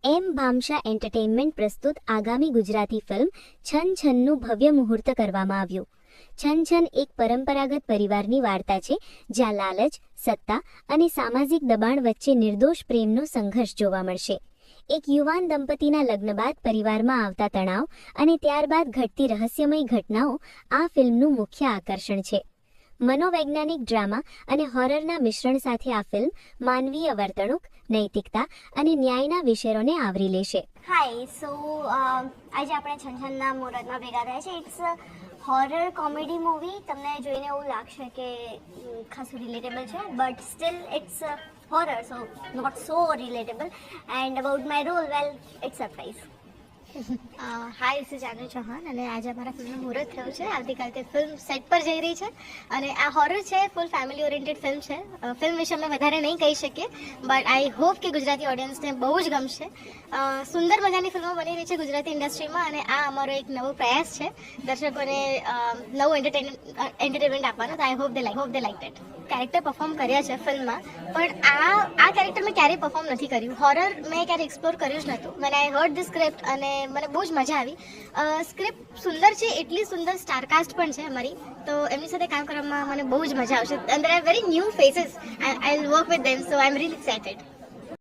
એમ ભામશા entertainment પ્રસ્તુત આગામી Gujarati film છન છનનું ભવ્ય મુહૂર્ત કરવામાં આવ્યું. છન છન એક પરંપરાગત પરિવારની વાર્તા છે, જ્યાં લાલચ, સત્તા અને સામાજિક દબાણ વચ્ચે નિર્દોષ પ્રેમનો સંઘર્ષ જોવા મળશે. એક યુવાન દંપતીના લગ્ન બાદ પરિવારમાં આવતા તણાવ અને ત્યારબાદ ઘટતી રહસ્યમય ઘટનાઓ આ ફિલ્મનું મુખ્ય આકર્ષણ છે. મનોવૈજ્ઞાનિક ડ્રામા અને હોરરના મિશ્રણ સાથે આ ફિલ્મ માનવીય વર્તણૂક, નૈતિકતા અને ન્યાયના વિષયોને આવરી લેશે. હાય, સો આજે આપણે છન છનના મુહૂર્તમાં ભેગા થયા છે. It's horror comedy movie. તમને જોઈને એવું લાગશે કે ખાસું રિલેટેબલ છે, but still it's horror, so not so relatable. And about my role, well, it's surprise. Hi, this is Janu Chauhan અને આજે અમારા ફિલ્મનું મુહૂર્ત થયું છે. આવતીકાલથી ફિલ્મ સેટ પર જઈ રહી છે અને આ હોરર છે, ફૂલ ફેમિલી ઓરિએન્ટેડ ફિલ્મ છે. ફિલ્મ વિશે અમે વધારે નહીં કહી શકીએ, બટ આઈ હોપ કે ગુજરાતી ઓડિયન્સને બહુ જ ગમશે. સુંદર મજાની ફિલ્મો બની રહી છે ગુજરાતી ઇન્ડસ્ટ્રીમાં અને આ અમારો એક નવો પ્રયાસ છે દર્શકોને નવું એન્ટરટેનમેન્ટ આપવાનો. તો I hope they like that. Character perform કર્યા છે ફિલ્મમાં, પણ આ કેરેક્ટર મેં ક્યારેય પરફોર્મ નથી કર્યું. હોરર મેં ક્યારેય એક્સપ્લોર કર્યું જ નહોતું. મને આઈ હર્ડ ધ સ્ક્રિપ્ટ અને મને બહુ જ મજા આવી. સ્ક્રિપ્ટ સુંદર છે, એટલી સુંદર સ્ટારકાસ્ટ પણ છે અમારી, તો એમની સાથે કામ કરવામાં મને બહુ જ મજા આવશે. અને there are very new faces. I will work with them, so I am really excited.